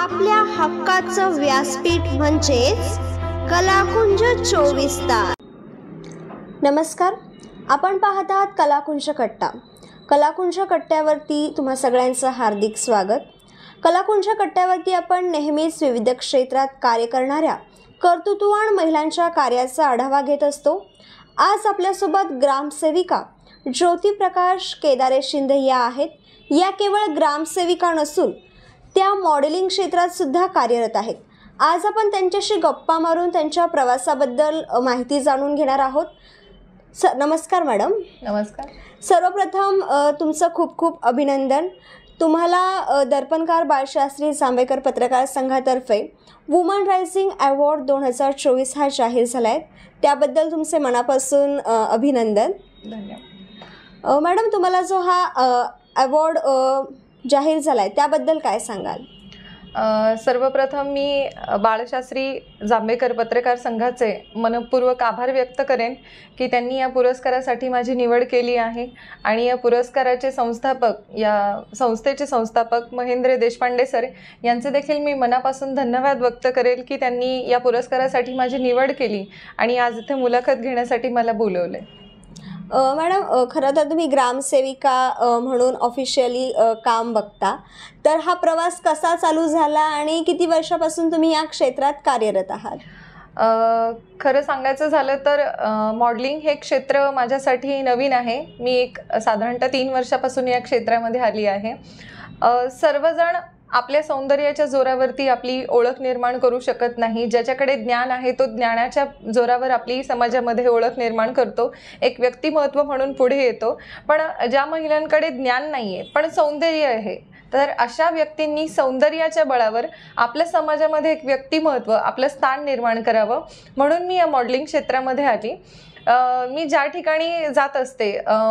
आपल्या हक्काचं व्यासपीठ म्हणजेच कलाकुंज 24 तास। नमस्कार, आपण पाहत आहात कलाकुंज कट्टा। कलाकुंज कट्ट्यावरती तुम्हा सगळ्यांचं हार्दिक स्वागत। कलाकुंज कट्ट्यावरती आपण नेहमीच विविध क्षेत्रात कार्य करणाऱ्या कर्तृत्ववान महिलांच्या कार्याचा आढावा घेत असतो। आज आपल्यासोबत ग्रामसेविका ज्योती प्रकाश केदारे शिंदे या आहेत। या केवळ ग्रामसेविका नसून त्या मॉडेलिंग क्षेत्रात सुद्धा कार्यरत आहेत। आज आपण त्यांच्याशी गप्पा मारून त्यांच्या प्रवासाबद्दल माहिती जाणून घेणार आहोत। नमस्कार मॅडम। नमस्कार। सर्वप्रथम तुमचं खूप खूप अभिनंदन। तुम्हाला दर्पणकार बाळशास्त्री जांभेकर पत्रकार संघातर्फे वुमन रायझिंग अवॉर्ड 2024 हा जाहीर झाला आहे, त्याबद्दल तुमचे मनापासून अभिनंदन। धन्यवाद। मॅडम, तुम्हाला जो हा अवॉर्ड जाहीर झाला आहे त्याबद्दल काय सांगाल? सर्वप्रथम मी बाळशास्त्री जांभेकर पत्रकार संघाचे मनपूर्वक आभार व्यक्त करेन की त्यांनी या पुरस्कारासाठी माझी निवड केली आहे आणि या पुरस्काराचे संस्थापक, या संस्थेचे संस्थापक महेंद्र देशपांडे सर यांचे देखील मी मनापासून धन्यवाद व्यक्त करेल की त्यांनी या पुरस्कारासाठी माझी निवड केली आणि आज इथे मुलाखत घेण्यासाठी मला बोलवले। मॅडम, खरं तर तुम्ही ग्रामसेविका म्हणून ऑफिशियली काम बघता, तर हा प्रवास कसा चालू झाला आणि किती वर्षापासून तुम्ही या क्षेत्रात कार्यरत आहात? खरं सांगायचं झालं तर मॉडेलिंग हे क्षेत्र माझ्यासाठी नवीन आहे। मी एक साधारणतः 3 वर्षापासून या क्षेत्रामध्ये आली आहे। सर्वजण आपल्या सौंदर्याच्या जोरावरती आपली ओळख निर्माण करू शकत नाही। ज्याच्याकडे ज्ञान आहे तो ज्ञानाच्या जोरावर आपली समाजामध्ये ओळख निर्माण करतो, एक व्यक्तिमत्व म्हणून पुढे येतो। पण ज्या महिलांकडे ज्ञान नाही आहे पण सौंदर्य आहे, तर अशा व्यक्तींनी सौंदर्याच्या बळावर आपल्या समाजामध्ये एक व्यक्तिमत्व, आपलं स्थान निर्माण करावं, म्हणून मी या मॉडेलिंग क्षेत्रामध्ये आली। मी ज्या ठिकाणी जात असते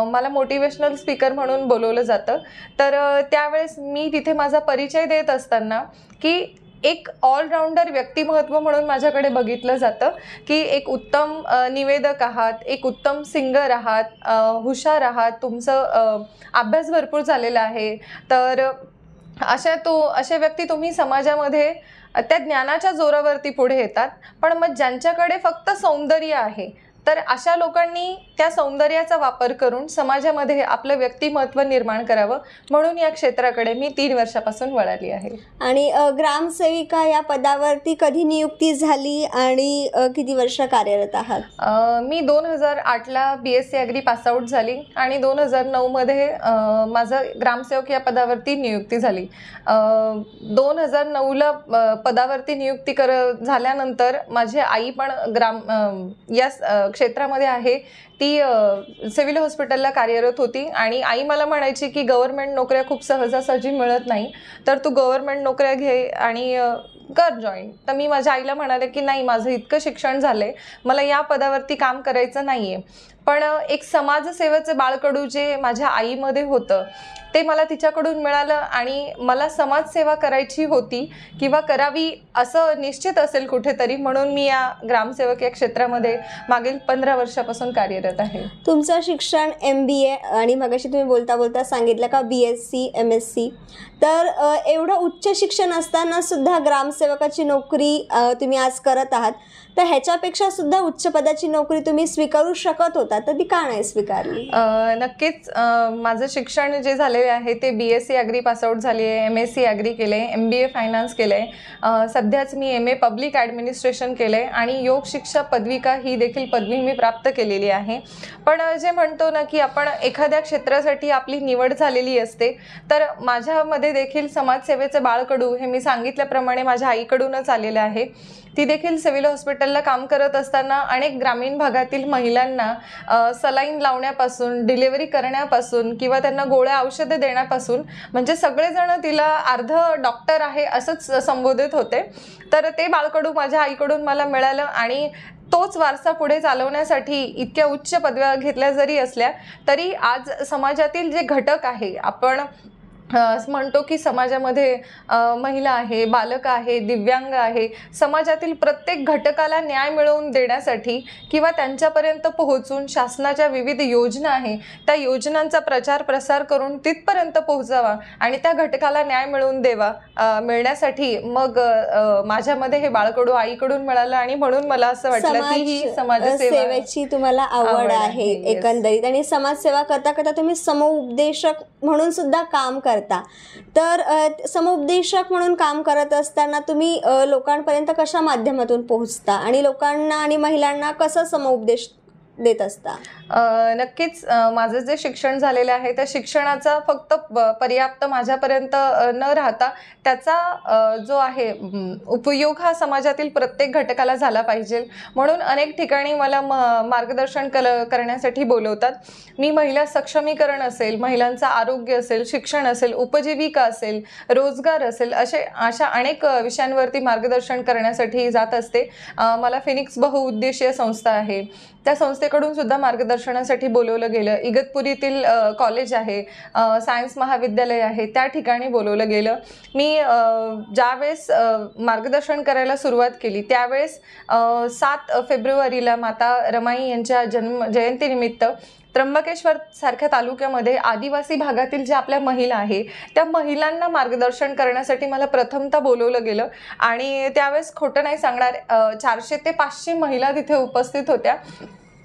मला मोटिवेशनल स्पीकर म्हणून बोलवलं जातं, तर त्यावेळेस मी तिथे माझा परिचय देत असताना की एक ऑलराऊंडर व्यक्तिमत्व म्हणून माझ्याकडे बघितलं जातं की एक उत्तम निवेदक आहात, एक उत्तम सिंगर आहात, हुशार आहात, तुमचं अभ्यास भरपूर झालेला आहे, तर अशा व्यक्ती तुम्ही समाजामध्ये त्या ज्ञानाच्या जोरावरती पुढे येतात। पण मग ज्यांच्याकडे फक्त सौंदर्य आहे, तर अशा लोकांनी त्या सौंदर्याचा वापर करून समाजामध्ये आपलं व्यक्तिमत्व निर्माण करावं, म्हणून या क्षेत्राकडे मी 3 वर्षापासून वळाली आहे। आणि ग्रामसेविका या पदावरती कधी नियुक्ती झाली आणि किती वर्ष कार्यरत आहात? मी 2008ला BSc ॲग्री पासआउट झाली आणि 2009 मध्ये माझं ग्रामसेवक या पदावरती नियुक्ती झाली। 2009ला पदावरती नियुक्ती झाल्यानंतर माझी आई पण या क्षेत्रामध्ये आहे, ती सिव्हिल हॉस्पिटलला कार्यरत होती आणि आई मला म्हणायची की गव्हर्नमेंट नोकऱ्या खूप सहजासहजी मिळत नाही, तर तू गव्हर्नमेंट नोकऱ्या घे आणि कर जॉईन। तर मी माझ्या आईला म्हणाले की नाही, माझं इतकं शिक्षण झालंय, मला या पदावरती काम करायचं नाहीये। पण एक समाजसेवेचे बाळकडू जे माझ्या आईमध्ये होतं ते मला तिच्याकडून मिळालं आणि मला समाजसेवा करायची होती किंवा करावी असं निश्चित असेल कुठेतरी, म्हणून मी या ग्रामसेवक या क्षेत्रामध्ये मागील 15 वर्षापासून कार्यरत आहे। तुमचं शिक्षण MBA आणि मगाशी तुम्ही बोलता बोलता सांगितलं का BSc MSc, तर एवढं उच्च शिक्षण असताना सुद्धा ग्रामसेवकाची नोकरी तुम्ही आज करत आहात, तर ह्याच्यापेक्षा सुद्धा उच्च पदाची नोकरी तुम्ही स्वीकारू शकत होता, तर ती का नाही स्वीकारली? नक्कीच माझं शिक्षण जे झालेले आहे ते BSc ॲग्री पासआउट झाली आहे, MSc ॲग्री केलं आहे, MBA फायनान्स केलं आहे, सध्याच मी MA पब्लिक ॲडमिनिस्ट्रेशन केलं आहे आणि योग शिक्षा पदविका ही देखील पदवी मी प्राप्त केलेली आहे। पण जे म्हणतो ना की आपण एखाद्या क्षेत्रासाठी आपली निवड झालेली असते, तर माझ्यामध्ये देखील समाजसेवेचे बाळकडू हे मी सांगितल्याप्रमाणे माझ्या आईकडूनच आलेलं आहे। ती देखील सिव्हिल हॉस्पिटलला काम करत असताना अनेक ग्रामीण भागातील महिलांना सलाईन लावण्यापासून, डिलिव्हरी करण्यापासून किंवा त्यांना गोळ्या औषधे देण्यापासून, म्हणजे सगळेजण तिला अर्ध डॉक्टर आहे असंच संबोधित होते, तर ते बाळकडू माझ्या आईकडून मला मिळालं आणि तोच वारसा पुढे चालवण्यासाठी इतक्या उच्च पदव्या घेतल्या जरी असल्या तरी आज समाजातील जे घटक आहे, आपण म्हणतो की समाजामध्ये महिला आहे, बालक आहे, दिव्यांग आहे, समाजातील प्रत्येक घटकाला न्याय मिळवून देण्यासाठी किंवा त्यांच्यापर्यंत पोहोचून शासनाच्या विविध योजना आहे त्या योजनांचा प्रचार प्रसार करून तिथपर्यंत पोहोचावा आणि त्या घटकाला न्याय मिळवून मिळण्यासाठी मग माझ्यामध्ये हे बाळकडू आईकडून मिळालं आणि म्हणून मला असं वाटलं की ही समाजसेवेची तुम्हाला आवड आहे एकंदरीत, आणि समाजसेवा करता करता तुम्ही समउपदेशक म्हणून सुद्धा काम करता. तर समउपदेशक म्हणून काम करत असताना तुम्ही लोकांपर्यंत कशा माध्यमातून पोहोचता आणि लोकांना आणि महिलांना कसं समउपदेश देत असता? नक्कीच माझं जे शिक्षण झालेलं आहे त्या शिक्षणाचा फक्त पर्याप्त माझ्यापर्यंत न राहता त्याचा जो आहे उपयोग हा समाजातील प्रत्येक घटकाला झाला पाहिजे म्हणून अनेक ठिकाणी मला मार्गदर्शन करण्यासाठी बोलवतात. मी महिला सक्षमीकरण असेल, महिलांचं आरोग्य असेल, शिक्षण असेल, उपजीविका असेल, रोजगार असेल, अशा अनेक विषयांवरती मार्गदर्शन करण्यासाठी जात असते. मला फिनिक्स बहुउद्देशीय संस्था आहे त्या संस्थेकडून सुद्धा मार्गदर्शनासाठी बोलवलं गेलं. इगतपुरीतील कॉलेज आहे, सायन्स महाविद्यालय आहे, त्या ठिकाणी बोलवलं गेलं. मी ज्यावेळेस मार्गदर्शन करायला सुरुवात केली त्यावेळेस 7 फेब्रुवारीला माता रमाई यांच्या जयंतीनिमित्त त्र्यंबकेश्वर सारख्या तालुक्यामध्ये आदिवासी भागातील ज्या आपल्या महिला आहे त्या महिलांना मार्गदर्शन करण्यासाठी मला प्रथमतः बोलवलं गेलं आणि त्यावेळेस खोटं नाही सांगणार 400 ते 500 महिला तिथे उपस्थित होत्या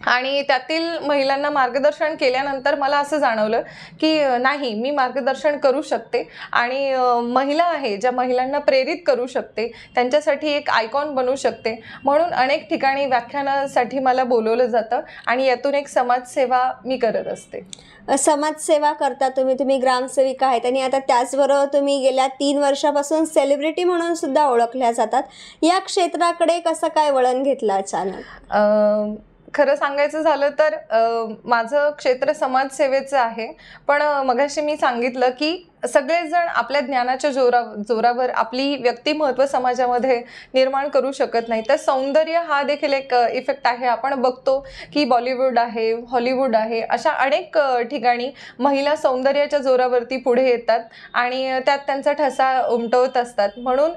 आणि त्यातील महिलांना मार्गदर्शन केल्यानंतर मला असं जाणवलं की नाही, मी मार्गदर्शन करू शकते आणि महिला आहे ज्या महिलांना प्रेरित करू शकते, त्यांच्यासाठी एक आयकॉन बनू शकते. म्हणून अनेक ठिकाणी व्याख्यानासाठी मला बोलवलं जातं आणि यातून एक समाजसेवा मी करत असते. समाजसेवा करता तुम्ही ग्रामसेविका आहेत आणि आता त्याचबरोबर तुम्ही गेल्या 3 वर्षापासून सेलिब्रिटी म्हणून सुद्धा ओळखल्या जातात. या क्षेत्राकडे कसं काय वळण घेतलं अचानक? खरं सांगायचं झालं तर माझं क्षेत्र समाजसेवेचं आहे, पण मगाशी मी सांगितलं की सगळेजण आपल्या ज्ञानाच्या जोरावर आपली व्यक्तिमत्व समाजामध्ये निर्माण करू शकत नाही. तर सौंदर्य हा देखील एक इफेक्ट आहे. आपण बघतो की बॉलिवूड आहे, हॉलिवूड आहे, अशा अनेक ठिकाणी महिला सौंदर्याच्या जोरावरती पुढे येतात आणि त्यात त्यांचा ठसा उमटवत असतात. म्हणून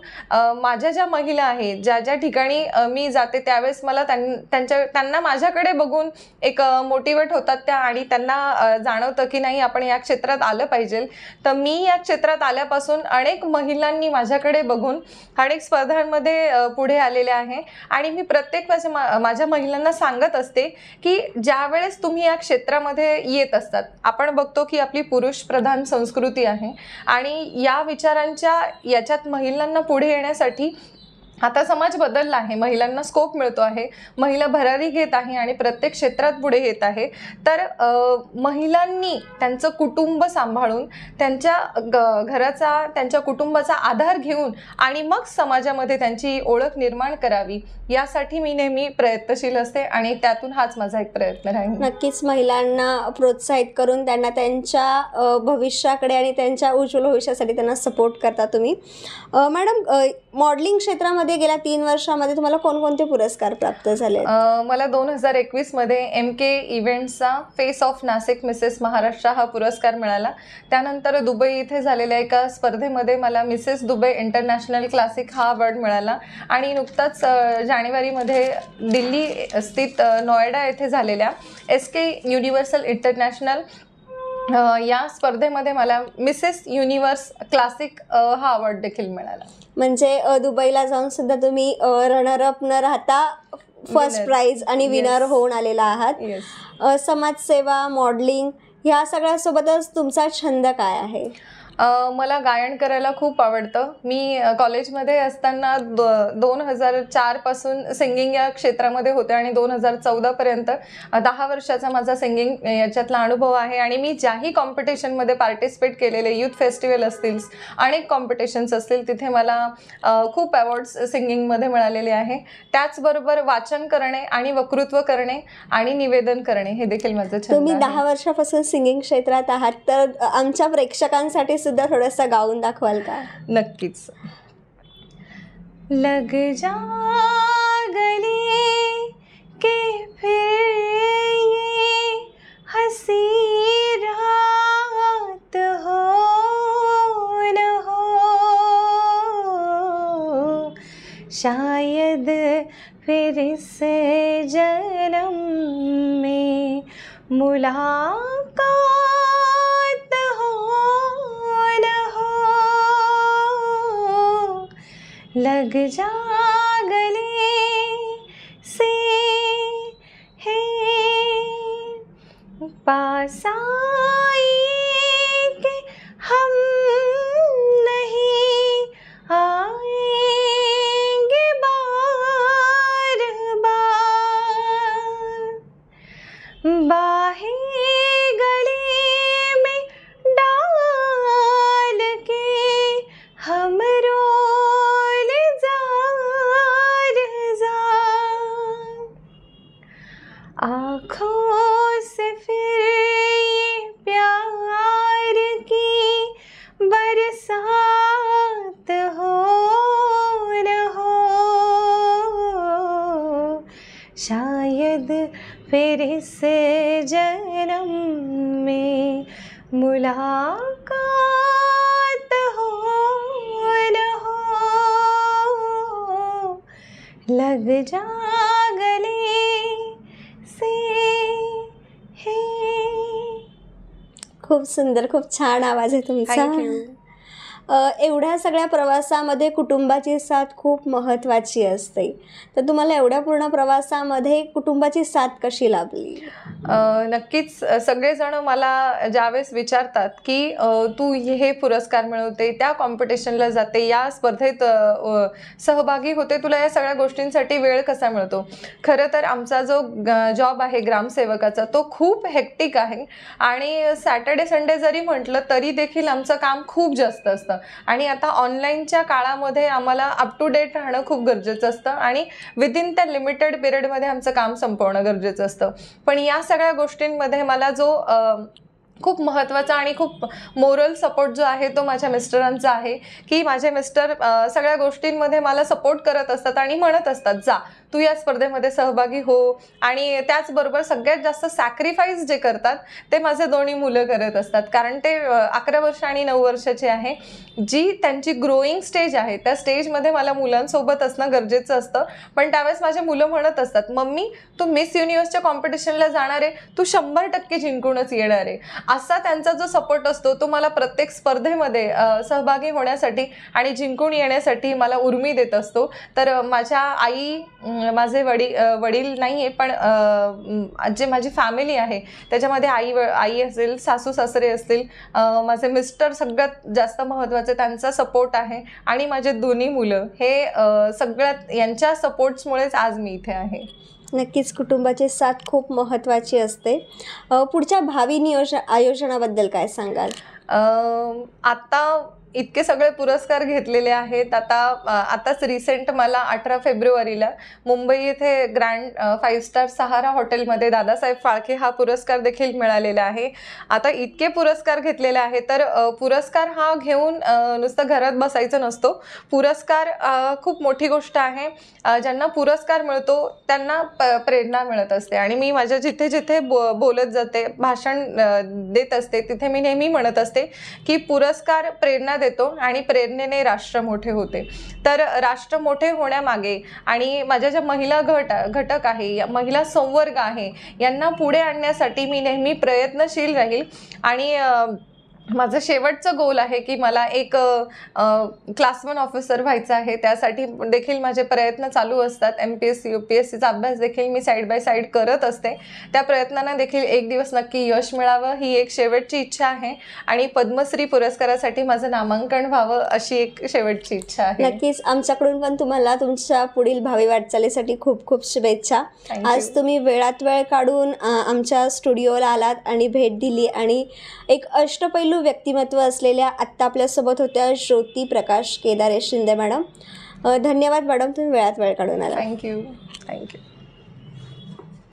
माझ्या ज्या महिला आहेत ज्या ठिकाणी मी जाते त्यावेळेस मला त्यांना माझ्याकडे बघून एक मोटिवेट होतात त्या आणि त्यांना जाणवतं की नाही, आपण या क्षेत्रात आलं पाहिजे. तर मी या क्षेत्रात आल्यापासून अनेक महिलांनी माझ्याकडे बघून अनेक स्पर्धांमध्ये पुढे आलेले आहे आणि मी प्रत्येक माझ्या महिलांना सांगत असते की ज्या वेळेस तुम्ही या क्षेत्रामध्ये येत असतात, आपण बघतो की आपली पुरुष प्रधान संस्कृती आहे आणि या विचारांच्या याच्यात महिलांना पुढे येण्यासाठी आता समाज बदलला आहे, महिलांना स्कोप मिळतो आहे, महिला भरारी घेत आहे आणि प्रत्येक क्षेत्रात पुढे येत आहे. तर महिलांनी त्यांचं कुटुंब सांभाळून त्यांच्या घराचा, त्यांच्या कुटुंबाचा आधार घेऊन आणि मग समाजामध्ये त्यांची ओळख निर्माण करावी यासाठी मी नेहमी प्रयत्नशील असते आणि त्यातून हाच माझा एक प्रयत्न राहील. नक्कीच महिलांना प्रोत्साहित करून त्यांना त्यांच्या भविष्याकडे आणि त्यांच्या उज्ज्वल भविष्यासाठी त्यांना सपोर्ट करता तुम्ही. मॅडम, मॉडेलिंग क्षेत्रामध्ये गेल्या 3 वर्षामध्ये तुम्हाला कोणकोणते पुरस्कार प्राप्त झाले? मला 2021 मध्ये MK इव्हेंट्सचा face of Nashik Mrs Maharashtra हा पुरस्कार मिळाला. त्यानंतर दुबई इथे झालेल्या एका स्पर्धेमध्ये मला मिसेस दुबई इंटरनॅशनल क्लासिक हा अवॉर्ड मिळाला आणि नुकताच जानेवारीमध्ये दिल्ली स्थित नोएडा येथे झालेल्या SK युनिव्हर्सल इंटरनॅशनल या स्पर्धेमध्ये मला मिसेस युनिव्हर्स क्लासिक हा अवॉर्ड देखील मिळाला. म्हणजे दुबईला जाऊन सुद्धा तुम्ही रनरअप न राहता फर्स्ट प्राइज आणि विनर होऊन आलेला आहात. समाजसेवा, मॉडेलिंग ह्या सगळ्यासोबतच तुमचा छंद काय आहे? मला गायन करायला खूप आवडतं. मी कॉलेजमध्ये असताना 2004 पासून सिंगिंग या क्षेत्रामध्ये होते आणि 2014पर्यंत 10 वर्षाचा माझा सिंगिंग याच्यातला अनुभव आहे आणि मी ज्याही कॉम्पिटिशनमध्ये पार्टिसिपेट केलेले, यूथ फेस्टिवल असतील, अनेक कॉम्पिटिशन्स असतील, तिथे मला खूप अवॉर्ड्स सिंगिंगमध्ये मिळालेले आहे. त्याचबरोबर वाचन करणे आणि वक्तृत्व करणे आणि निवेदन करणे हे देखील माझं छंद आहे. तुम्ही 10 वर्षापासून सिंगिंग क्षेत्रात आहात, तर आमच्या प्रेक्षकांसाठी सुद्धा थोडंसं गाऊन दाखवाल का? नक्कीच. लग जा गले के फिर ये हसी रात हो, शायद फिर से जन्म में मुलाकात हो न हो, लग जा गले से है पास आए कि हम नहीं आएंगे बार बार, बाहें गले में डाल के हम रोल जार जार, आँखों से फिर ये प्यार की बरसात हो न हो, शायद फिर इस जन्म में मुलाकात हो न हो, लग जा गले से है. खूप सुंदर, खूप छान आवाज आहे तुमचा. थँक्यू. एवढ्या सगळ्या प्रवासामध्ये कुटुंबाची साथ खूप महत्त्वाची असते, तर तुम्हाला एवढ्या पूर्ण प्रवासामध्ये कुटुंबाची साथ कशी लाभली? नक्कीच सगळेजण मला ज्यावेळेस विचारतात की तू हे पुरस्कार मिळवते, त्या कॉम्पिटिशनला जाते, या स्पर्धेत सहभागी होते, तुला या सगळ्या गोष्टींसाठी वेळ कसा मिळतो? खरं तर आमचा जो जॉब आहे ग्रामसेवकाचा तो खूप हेक्टिक आहे आणि सॅटर्डे संडे जरी म्हटलं तरी देखील आमचं काम खूप जास्त असतं आणि आता ऑनलाईनच्या काळामध्ये आम्हाला अप टू डेट राहणं खूप गरजेचं असतं आणि विदिन त्या लिमिटेड पिरियडमध्ये आमचं काम संपवणं गरजेचं असतं. पण या सगळ्या गोष्टींमध्ये मला जो खूप महत्त्वाचा आणि खूप मोरल सपोर्ट जो आहे तो माझ्या मिस्टरांचा आहे की माझे मिस्टर सगळ्या गोष्टींमध्ये मला सपोर्ट करत असतात आणि म्हणत असतात जा तू या स्पर्धेमध्ये सहभागी हो. आणि त्याचबरोबर सगळ्यात जास्त सॅक्रिफाईस जे करतात ते माझे दोन्ही मुलं करत असतात, कारण ते 11 वर्ष आणि 9 वर्षाचे आहे. जी त्यांची ग्रोईंग स्टेज आहे त्या स्टेजमध्ये मला मुलांसोबत असणं गरजेचं असतं. पण त्यावेळेस माझे मुलं म्हणत असतात मम्मी तू मिस युनिव्हर्सच्या कॉम्पिटिशनला जाणार आहे, तू 100% जिंकूनच येणार आहे. असा त्यांचा जो सपोर्ट असतो तो मला प्रत्येक स्पर्धेमध्ये सहभागी होण्यासाठी आणि जिंकून येण्यासाठी मला उर्मी देत असतो. तर माझ्या आई, माझे वडील नाही आहे पण जे माझी फॅमिली आहे त्याच्यामध्ये आई असेल, सासू सासरे असतील, माझे मिस्टर सगळ्यात जास्त महत्त्वाचे त्यांचा सपोर्ट आहे आणि माझे दोन्ही मुलं हे सगळ्यात यांच्या सपोर्ट्समुळेच आज मी इथे आहे. नक्कीच कुटुंबाची साथ खूप महत्त्वाची असते. पुढच्या भावी आयोजनाबद्दल काय सांगाल? आता इतके सगळे पुरस्कार घेतलेले आहेत. आताच रिसेंट मला 18 फेब्रुवारीला मुंबई येथे ग्रँड 5 स्टार सहारा हॉटेलमध्ये दादासाहेब फाळके हा पुरस्कार देखील मिळालेला आहे. आता इतके पुरस्कार घेतलेले आहेत तर पुरस्कार हा घेऊन नुसतं घरात बसायचं नसतो. पुरस्कार खूप मोठी गोष्ट आहे. ज्यांना पुरस्कार मिळतो त्यांना प्रेरणा मिळत असते आणि मी माझ्या जिथे जिथे बोलत जाते, भाषण देत असते, तिथे मी नेहमी म्हणत असते की पुरस्कार प्रेरणा देतो आणि प्रेरणेने राष्ट्र मोठे होते. तर राष्ट्र मोठे होण्यामागे आणि माझ्या ज्या महिला घटक आहे, महिला संवर्ग आहे, यांना पुढे आणण्यासाठी मी नेहमी प्रयत्नशील राहील. आणि माझं शेवटचं गोल आहे की मला एक क्लास 1 ऑफिसर व्हायचं आहे. त्यासाठी देखील माझे प्रयत्न चालू असतात. MPSC UPSCचा अभ्यास देखील मी साईड बाय साईड करत असते. त्या प्रयत्नांना देखील एक दिवस नक्की यश मिळावं ही एक शेवटची इच्छा आहे आणि पद्मश्री पुरस्कारासाठी माझं नामांकन व्हावं अशी एक शेवटची इच्छा आहे. नक्कीच आमच्याकडून पण तुम्हाला तुमच्या पुढील भावी वाटचालीसाठी खूप खूप शुभेच्छा. आज तुम्ही वेळात वेळ काढून आमच्या स्टुडिओला आलात आणि भेट दिली आणि एक अष्टपैलू व्यक्तिमत्व असलेल्या आत्ता आपल्यासोबत होत्या ज्योती प्रकाश केदारे शिंदे मॅडम. धन्यवाद मॅडम, तुम्ही वेळात वेळ काढून आला. थँक्यू.